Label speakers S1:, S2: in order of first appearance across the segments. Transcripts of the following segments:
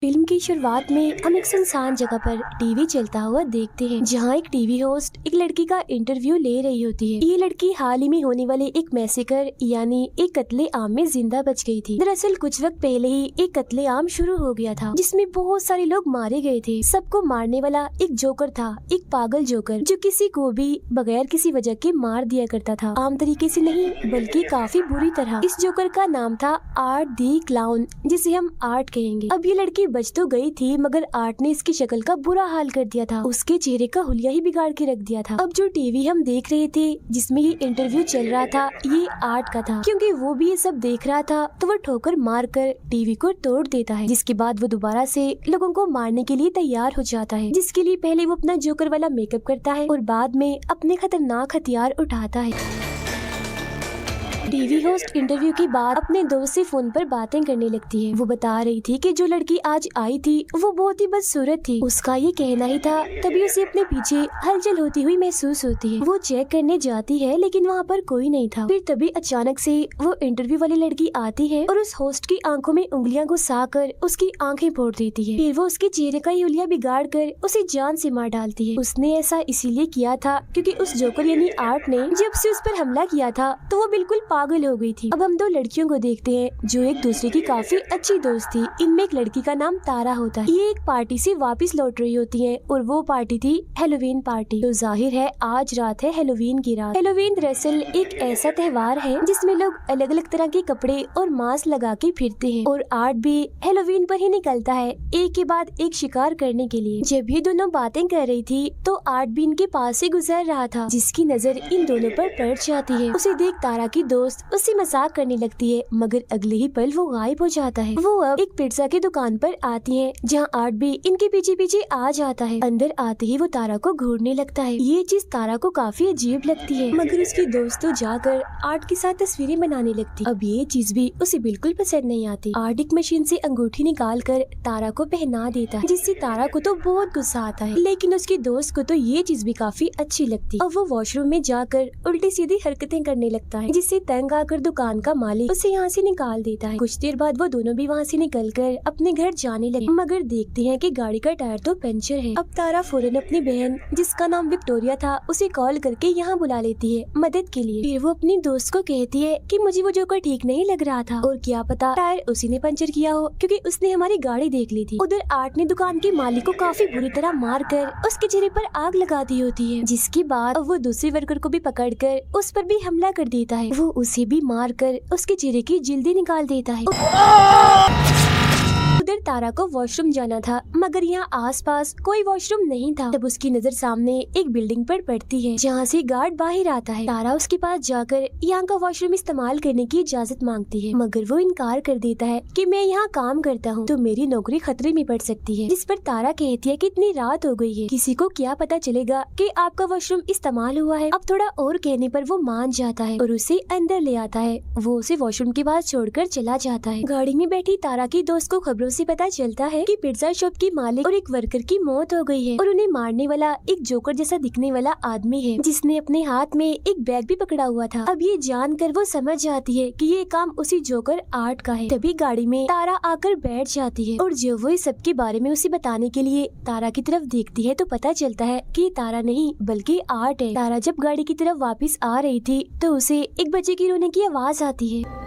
S1: Film की शुरुआत में हम एक सुनसान जगह पर टीवी चलता हुआ देखते हैं, जहां एक टीवी होस्ट एक लड़की का इंटरव्यू ले रही होती है। ये लड़की हाल ही में होने वाले एक मैसेकर यानी एक कत्ले आम में जिंदा बच गई थी। दरअसल कुछ वक्त पहले ही एक कत्ले आम शुरू हो गया था, जिसमें बहुत सारे लोग मारे गए थे। सबको मारने वाला एक जोकर था, एक पागल जोकर जो किसी को भी बगैर किसी वजह के मार दिया करता था। आम तरीके से नहीं, बल्कि काफी बुरी तरह। इस जोकर का नाम था आर्ट दी क्लाउन, जिसे हम आर्ट कहेंगे। अब ये लड़की बच तो गई थी, मगर आर्ट ने इसकी शक्ल का बुरा हाल कर दिया था। उसके चेहरे का हुलिया ही बिगाड़ के रख दिया था। अब जो टीवी हम देख रहे थे जिसमें ये इंटरव्यू चल रहा था, ये आर्ट का था। क्योंकि वो भी ये सब देख रहा था तो वो ठोकर मार कर टीवी को तोड़ देता है, जिसके बाद वो दोबारा से लोगों को मारने के लिए तैयार हो जाता है। जिसके लिए पहले वो अपना जोकर वाला मेकअप करता है और बाद में अपने खतरनाक हथियार उठाता है। टीवी होस्ट इंटरव्यू के बाद अपने दोस्त से फोन पर बातें करने लगती है। वो बता रही थी कि जो लड़की आज आई थी वो बहुत ही बदसूरत थी, उसका ये कहना ही था। तभी उसे अपने पीछे हलचल होती हुई महसूस होती है। वो चेक करने जाती है, लेकिन वहाँ पर कोई नहीं था। फिर तभी अचानक से वो इंटरव्यू वाली लड़की आती है और उस होस्ट की आंखों में उंगलियां घुसा कर उसकी आंखें फोड़ देती है। फिर वो उसके चेहरे का हुलिया बिगाड़ कर उसे जान से मार डालती है। उसने ऐसा इसीलिए किया था क्योंकि उस जोकर यानी आर्ट ने जब से उस पर हमला किया था तो वो बिल्कुल पागल हो गई थी। अब हम दो लड़कियों को देखते हैं जो एक दूसरे की काफी अच्छी दोस्त थी। इनमें एक लड़की का नाम तारा होता है। ये एक पार्टी से वापस लौट रही होती है और वो पार्टी थी हैलोवीन पार्टी। तो जाहिर है आज रात है हैलोवीन की रात। हैलोवीन दरअसल एक ऐसा त्योहार है जिसमें लोग अलग अलग तरह के कपड़े और मास्क लगा के फिरते हैं और आर्ट भी हैलोवीन पर ही निकलता है, एक के बाद एक शिकार करने के लिए। जब ये दोनों बातें कर रही थी तो आर्ट भी इनके पास से गुजर रहा था, जिसकी नजर इन दोनों पर पड़ जाती है। उसे देख तारा की दोस्त उससे मजाक करने लगती है, मगर अगले ही पल वो गायब हो जाता है। वो अब एक पिज्जा की दुकान पर आती है, जहां आर्ट भी इनके पीछे पीछे आ जाता है। अंदर आते ही वो तारा को घूरने लगता है। ये चीज तारा को काफी अजीब लगती है, मगर उसकी दोस्त तो जाकर आर्ट के साथ तस्वीरें बनाने लगती। अब ये चीज भी उसे बिल्कुल पसंद नहीं आती। आर्ट एक मशीन से अंगूठी निकाल कर तारा को पहना देता है, जिससे तारा को तो बहुत गुस्सा आता है, लेकिन उसकी दोस्त को तो ये चीज भी काफी अच्छी लगती। अब वो वॉशरूम में जाकर उल्टी सीधी हरकतें करने लगता है, जिससे तंग आकर दुकान का मालिक उसे यहाँ से निकाल देता है। कुछ देर बाद वो दोनों भी वहाँ से निकलकर अपने घर जाने लगे, मगर देखते हैं कि गाड़ी का टायर तो पंचर है। अब तारा फौरन अपनी बहन जिसका नाम विक्टोरिया था उसे कॉल करके यहाँ बुला लेती है मदद के लिए। फिर वो अपनी दोस्त को कहती है कि मुझे वो जोकर ठीक नहीं लग रहा था और क्या पता टायर उसी ने पंचर किया हो, क्योंकि उसने हमारी गाड़ी देख ली थी। उधर आर्ट ने दुकान के मालिक को काफी बुरी तरह मार कर उसके चेहरे पर आग लगा दी होती है, जिसके बाद वो दूसरे वर्कर को भी पकड़ कर उस पर भी हमला कर देता है। वो उसे भी मार कर उसके चेहरे की जिल्दी निकाल देता है। उधर तारा को वॉशरूम जाना था, मगर यहाँ आसपास कोई वॉशरूम नहीं था। तब उसकी नजर सामने एक बिल्डिंग पर पड़ती है, जहाँ से गार्ड बाहर आता है। तारा उसके पास जाकर यहाँ का वॉशरूम इस्तेमाल करने की इजाजत मांगती है, मगर वो इनकार कर देता है कि मैं यहाँ काम करता हूँ तो मेरी नौकरी खतरे में पड़ सकती है। जिस पर तारा कहती है कि इतनी रात हो गई है, किसी को क्या पता चलेगा कि आपका वॉशरूम इस्तेमाल हुआ है। अब थोड़ा और कहने पर वो मान जाता है और उसे अंदर ले आता है। वो उसे वॉशरूम के पास छोड़कर चला जाता है। गाड़ी में बैठी तारा की दोस्त को खबरों से पता चलता है कि पिज्जा शॉप की मालिक और एक वर्कर की मौत हो गई है और उन्हें मारने वाला एक जोकर जैसा दिखने वाला आदमी है, जिसने अपने हाथ में एक बैग भी पकड़ा हुआ था। अब ये जानकर वो समझ जाती है कि ये काम उसी जोकर आर्ट का है। तभी गाड़ी में तारा आकर बैठ जाती है और जब वो इस सब के बारे में उसे बताने के लिए तारा की तरफ देखती है तो पता चलता है कि ये तारा नहीं बल्कि आर्ट है। तारा जब गाड़ी की तरफ वापस आ रही थी तो उसे एक बच्चे की रोने की आवाज आती है।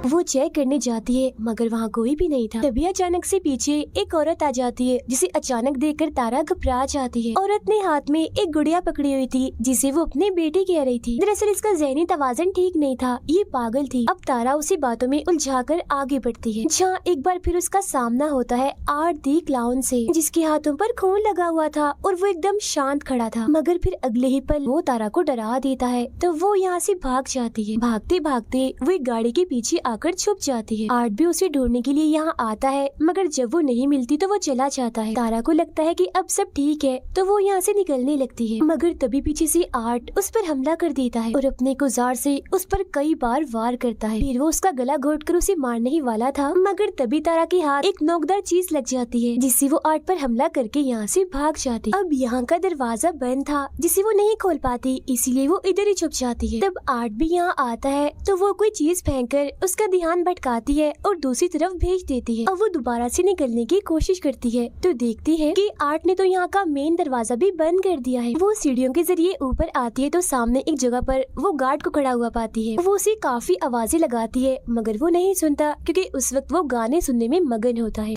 S1: वो चेक करने जाती है, मगर वहाँ कोई भी नहीं था। तभी अचानक से पीछे एक औरत आ जाती है, जिसे अचानक देखकर तारा घबरा जाती है। औरत ने हाथ में एक गुड़िया पकड़ी हुई थी, जिसे वो अपने बेटे कह रही थी। दरअसल इसका ज़हनी तवाज़ुन ठीक नहीं था, ये पागल थी। अब तारा उसी बातों में उलझाकर आगे बढ़ती है, जहाँ एक बार फिर उसका सामना होता है आर्ट दी क्लाउन से, जिसके हाथों पर खून लगा हुआ था और वो एकदम शांत खड़ा था। मगर फिर अगले ही पल वो तारा को डरा देता है, तो वो यहाँ से भाग जाती है। भागते भागते वो एक गाड़ी के पीछे आकर छुप जाती है। आर्ट भी उसे ढूंढने के लिए यहाँ आता है, मगर जब वो नहीं मिलती तो वो चला जाता है। तारा को लगता है कि अब सब ठीक है, तो वो यहाँ से निकलने लगती है, मगर तभी पीछे से आर्ट उस पर हमला कर देता है और अपने औजार से उस पर कई बार वार करता है। फिर वो उसका गला घोटकर उसे मारने ही वाला था, मगर तभी तारा के हाथ एक नोकदार चीज लग जाती है, जिससे वो आर्ट पर हमला करके यहाँ से भाग जाती। अब यहाँ का दरवाजा बंद था, जिसे वो नहीं खोल पाती, इसीलिए वो इधर ही छुप जाती है। तब आर्ट भी यहाँ आता है, तो वो कोई चीज फेंक कर उसका उसका ध्यान भटकाती है और दूसरी तरफ भेज देती है। अब वो दोबारा से निकलने की कोशिश करती है तो देखती है कि आर्ट ने तो यहाँ का मेन दरवाजा भी बंद कर दिया है। वो सीढ़ियों के जरिए ऊपर आती है तो सामने एक जगह पर वो गार्ड को खड़ा हुआ पाती है। वो उसे काफी आवाजें लगाती है मगर वो नहीं सुनता क्योंकि उस वक्त वो गाने सुनने में मगन होता है।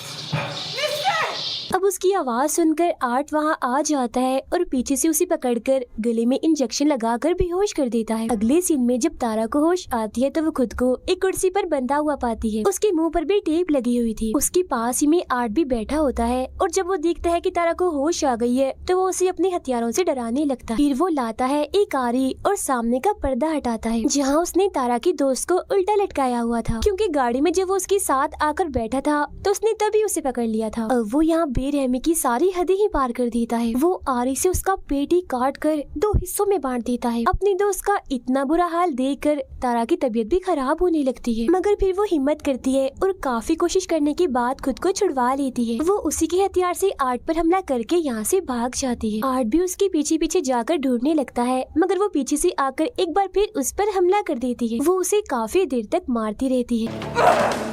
S1: अब उसकी आवाज सुनकर आर्ट वहाँ आ जाता है और पीछे से उसे पकड़कर गले में इंजेक्शन लगाकर बेहोश कर देता है। अगले सीन में जब तारा को होश आती है तो वो खुद को एक कुर्सी पर बंधा हुआ पाती है। उसके मुंह पर भी टेप लगी हुई थी। उसके पास ही में आर्ट भी बैठा होता है और जब वो देखता है कि तारा को होश आ गई है तो वो उसे अपने हथियारों से डराने लगता है। फिर वो लाता है एक आरी और सामने का पर्दा हटाता है जहाँ उसने तारा की दोस्त को उल्टा लटकाया हुआ था, क्योंकि गाड़ी में जब वो उसके साथ आकर बैठा था तो उसने तभी उसे पकड़ लिया था। अब वो यहाँ बेरहमी की सारी हदें ही पार कर देता है। वो आरी से उसका पेट ही काट कर 2 हिस्सों में बांट देता है। अपनी दोस्त का इतना बुरा हाल देखकर तारा की तबीयत भी खराब होने लगती है, मगर फिर वो हिम्मत करती है और काफी कोशिश करने के बाद खुद को छुड़वा लेती है। वो उसी के हथियार से आर्ट पर हमला करके यहाँ से भाग जाती है। आर्ट भी उसके पीछे पीछे जाकर ढूंढने लगता है मगर वो पीछे से आकर एक बार फिर उस पर हमला कर देती है। वो उसे काफी देर तक मारती रहती है।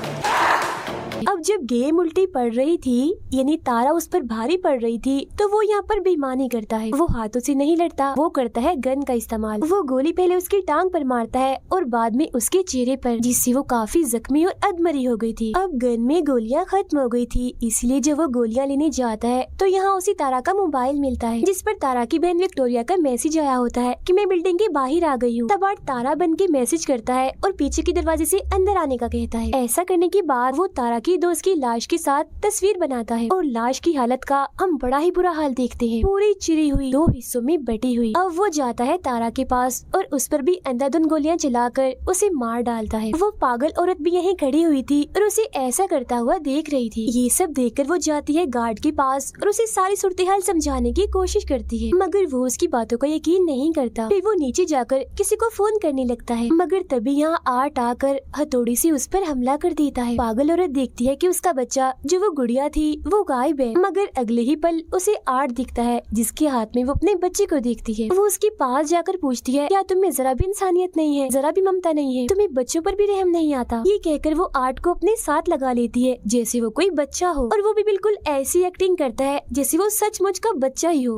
S1: अब जब गेम उल्टी पड़ रही थी यानी तारा उस पर भारी पड़ रही थी तो वो यहाँ पर बेईमानी करता है। वो हाथों से नहीं लड़ता, वो करता है गन का इस्तेमाल। वो गोली पहले उसकी टांग पर मारता है और बाद में उसके चेहरे पर, जिससे वो काफी जख्मी और अधमरी हो गई थी। अब गन में गोलियां खत्म हो गई थी, इसलिए जब वो गोलियां लेने जाता है तो यहाँ उसे तारा का मोबाइल मिलता है जिस पर तारा की बहन विक्टोरिया का मैसेज आया होता है कि मैं बिल्डिंग के बाहर आ गई हूँ। तब आर्ट तारा बन के मैसेज करता है और पीछे के दरवाजे से अंदर आने का कहता है। ऐसा करने के बाद वो तारा की दोस्त की लाश के साथ तस्वीर बनाता है और लाश की हालत का हम बड़ा ही बुरा हाल देखते हैं, पूरी चिरी हुई 2 हिस्सों में बटी हुई। अब वो जाता है तारा के पास और उस पर भी अंधाधुंध गोलियां चलाकर उसे मार डालता है। वो पागल औरत भी यहीं खड़ी हुई थी और उसे ऐसा करता हुआ देख रही थी। ये सब देखकर वो जाती है गार्ड के पास और उसे सारी सूरत हाल समझाने की कोशिश करती है, मगर वो उसकी बातों का यकीन नहीं करता। फिर वो नीचे जाकर किसी को फोन करने लगता है, मगर तभी यहाँ आर्ट आकर हथौड़ी से उस पर हमला कर देता है। पागल औरत देखती है कि उसका बच्चा जो वो गुड़िया थी वो गायब है, मगर अगले ही पल उसे आर्ट दिखता है जिसके हाथ में वो अपने बच्चे को देखती है। वो उसके पास जाकर पूछती है, क्या तुम्हें जरा भी इंसानियत नहीं है, जरा भी ममता नहीं है, तुम्हें बच्चों पर भी रहम नहीं आता? ये कहकर वो आर्ट को अपने साथ लगा लेती है जैसे वो कोई बच्चा हो, और वो भी बिल्कुल ऐसी एक्टिंग करता है जैसे वो सचमुच का बच्चा ही हो।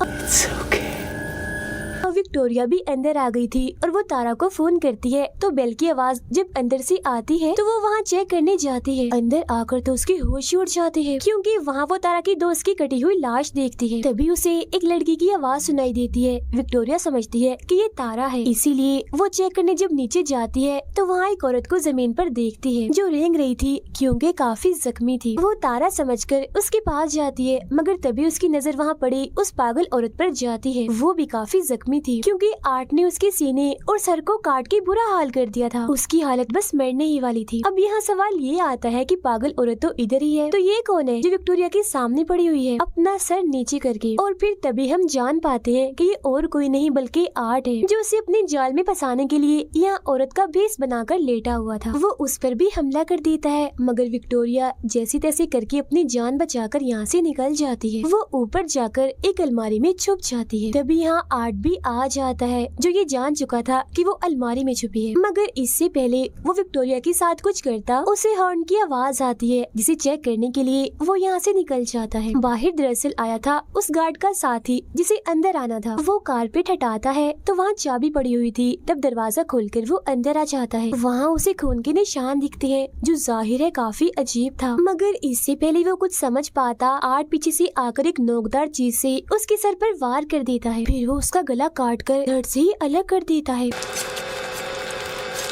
S1: विक्टोरिया भी अंदर आ गई थी और वो तारा को फोन करती है तो बेल की आवाज जब अंदर से आती है तो वो वहाँ चेक करने जाती है। अंदर आकर तो उसके होश उड़ जाते हैं क्योंकि वहाँ वो तारा की दोस्त की कटी हुई लाश देखती है। तभी उसे एक लड़की की आवाज सुनाई देती है। विक्टोरिया समझती है कि ये तारा है, इसीलिए वो चेक करने जब नीचे जाती है तो वहाँ एक औरत को जमीन पर देखती है जो रेंग रही थी क्योंकि काफी जख्मी थी। वो तारा समझकर उसके पास जाती है, मगर तभी उसकी नजर वहाँ पड़ी उस पागल औरत पर जाती है। वो भी काफी जख्मी थी क्योंकि आर्ट ने उसके सीने और सर को काट के बुरा हाल कर दिया था। उसकी हालत बस मरने ही वाली थी। अब यहाँ सवाल ये आता है कि पागल औरत तो इधर ही है, तो ये कौन है जो विक्टोरिया के सामने पड़ी हुई है अपना सर नीचे करके? और फिर तभी हम जान पाते हैं कि ये और कोई नहीं बल्कि आर्ट है जो उसे अपने जाल में फंसाने के लिए यहाँ औरत का भेष बनाकर लेटा हुआ था। वो उस पर भी हमला कर देता है, मगर विक्टोरिया जैसे तैसे करके अपनी जान बचाकर यहाँ से निकल जाती है। वो ऊपर जाकर एक अलमारी में छुप जाती है। तभी यहाँ आर्ट भी आ जाता है जो ये जान चुका था कि वो अलमारी में छुपी है, मगर इससे पहले वो विक्टोरिया के साथ कुछ करता उसे हॉर्न की आवाज आती है जिसे चेक करने के लिए वो यहाँ से निकल जाता है। बाहर दरअसल आया था उस गार्ड का साथी जिसे अंदर आना था। वो कारपेट हटाता है तो वहाँ चाबी पड़ी हुई थी। तब दरवाजा खोलकर वो अंदर आ जाता है। वहाँ उसे खून के निशान दिखते हैं जो जाहिर है काफी अजीब था, मगर इससे पहले वो कुछ समझ पाता आर्ट पीछे से आकर एक नोकदार चीज से उसके सर पर वार कर देता है। फिर वो उसका गला काट कर धड़ से ही अलग कर देता है।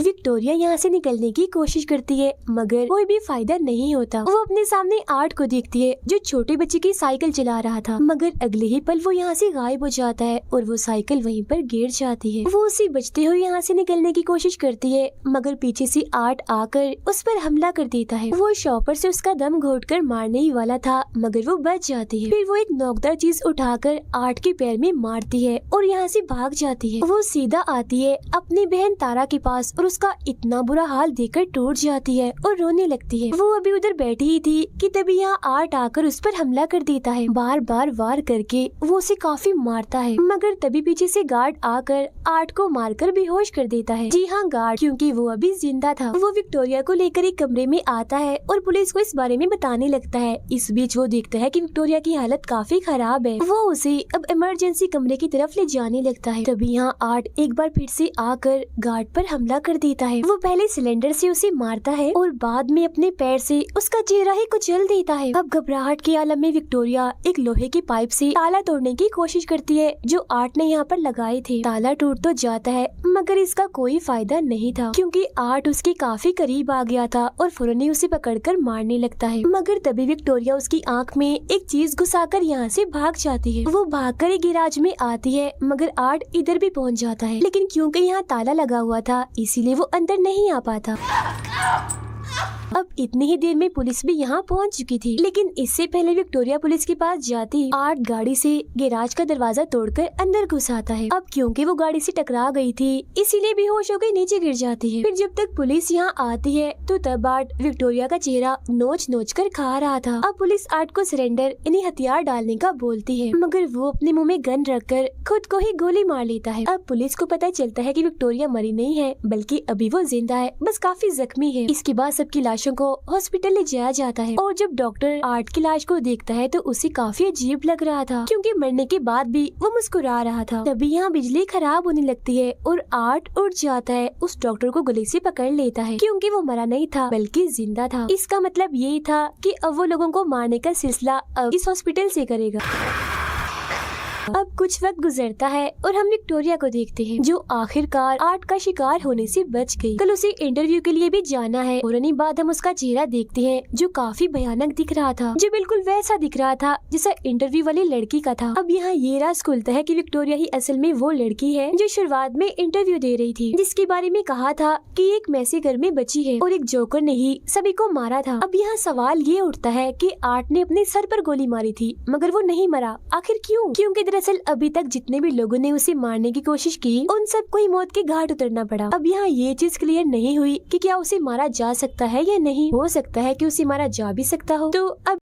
S1: विक्टोरिया यहाँ से निकलने की कोशिश करती है, मगर कोई भी फायदा नहीं होता। वो अपने सामने आर्ट को देखती है जो छोटे बच्चे की साइकिल चला रहा था, मगर अगले ही पल वो यहाँ से गायब हो जाता है और वो साइकिल वहीं पर गिर जाती है। वो उसे बचते हुए यहाँ से निकलने की कोशिश करती है, मगर पीछे से आर्ट आकर उस पर हमला कर देता है। वो शॉपर से उसका दम घोटकर मारने ही वाला था, मगर वो बच जाती है। फिर वो एक नोकदार चीज उठाकर आर्ट के पैर में मारती है और यहाँ से भाग जाती है। वो सीधा आती है अपनी बहन तारा के पास और उसका का इतना बुरा हाल देखकर टूट जाती है और रोने लगती है। वो अभी उधर बैठी ही थी कि तभी यहाँ आर्ट आकर उस पर हमला कर देता है। बार बार वार करके वो उसे काफी मारता है, मगर तभी पीछे से गार्ड आकर आर्ट को मारकर बेहोश कर देता है। जी हाँ, गार्ड, क्योंकि वो अभी जिंदा था। वो विक्टोरिया को लेकर एक कमरे में आता है और पुलिस को इस बारे में बताने लगता है। इस बीच वो देखता है कि विक्टोरिया की हालत काफी खराब है। वो उसे अब इमरजेंसी कमरे की तरफ ले जाने लगता है। तभी यहाँ आर्ट एक बार फिर से आकर गार्ड पर हमला कर देता है। वो पहले सिलेंडर से उसे मारता है और बाद में अपने पैर से उसका चेहरा ही कुचल देता है। अब घबराहट के आलम में विक्टोरिया एक लोहे की पाइप से ताला तोड़ने की कोशिश करती है जो आर्ट ने यहाँ पर लगाए थे। ताला टूट तो जाता है मगर इसका कोई फायदा नहीं था, क्योंकि आर्ट उसके काफी करीब आ गया था और फौरन ही उसे पकड़कर मारने लगता है। मगर तभी विक्टोरिया उसकी आंख में एक चीज घुसाकर यहाँ से भाग जाती है। वो भागकर एक गैराज में आती है, मगर आर्ट इधर भी पहुँच जाता है, लेकिन क्योंकि यहाँ ताला लगा हुआ था इसीलिए वो अंदर नहीं आ पाता। अब इतनी ही देर में पुलिस भी यहाँ पहुँच चुकी थी, लेकिन इससे पहले विक्टोरिया पुलिस के पास जाती आर्ट गाड़ी से गैराज का दरवाजा तोड़कर अंदर घुस आता है। अब क्योंकि वो गाड़ी से टकरा गई थी इसीलिए बेहोश होकर नीचे गिर जाती है। फिर जब तक पुलिस यहाँ आती है तो तब आर्ट विक्टोरिया का चेहरा नोच नोच कर खा रहा था। अब पुलिस आर्ट को सरेंडर यानी हथियार डालने का बोलती है, मगर वो अपने मुँह में गन रखकर खुद को ही गोली मार लेता है। अब पुलिस को पता चलता है कि विक्टोरिया मरी नहीं है, बल्कि अभी वो जिंदा है, बस काफी जख्मी है। इसके बाद सबकी लाशों को हॉस्पिटल ले जाया जाता है और जब डॉक्टर आर्ट की लाश को देखता है तो उसे काफी अजीब लग रहा था, क्योंकि मरने के बाद भी वो मुस्कुरा रहा था। तभी यहाँ बिजली खराब होने लगती है और आर्ट उठ जाता है, उस डॉक्टर को गले से पकड़ लेता है, क्योंकि वो मरा नहीं था बल्कि जिंदा था। इसका मतलब यही था कि अब वो लोगों को मारने का सिलसिला अब इस हॉस्पिटल से करेगा। अब कुछ वक्त गुजरता है और हम विक्टोरिया को देखते हैं, जो आखिरकार आर्ट का शिकार होने से बच गई। कल उसे इंटरव्यू के लिए भी जाना है और उन्हीं बाद हम उसका चेहरा देखते हैं जो काफी भयानक दिख रहा था, जो बिल्कुल वैसा दिख रहा था जैसा इंटरव्यू वाली लड़की का था। अब यहाँ ये राज खुलता है कि विक्टोरिया ही असल में वो लड़की है जो शुरुआत में इंटरव्यू दे रही थी, जिसके बारे में कहा था कि एक मैसे घर में बची है और एक जोकर ने ही सभी को मारा था। अब यहाँ सवाल ये उठता है कि आर्ट ने अपने सर पर गोली मारी थी मगर वो नहीं मरा, आखिर क्यों? क्योंकि दरअसल अभी तक जितने भी लोगों ने उसे मारने की कोशिश की उन सबको ही मौत के घाट उतरना पड़ा। अब यहाँ ये चीज क्लियर नहीं हुई कि क्या उसे मारा जा सकता है या नहीं। हो सकता है कि उसे मारा जा भी सकता हो। तो अब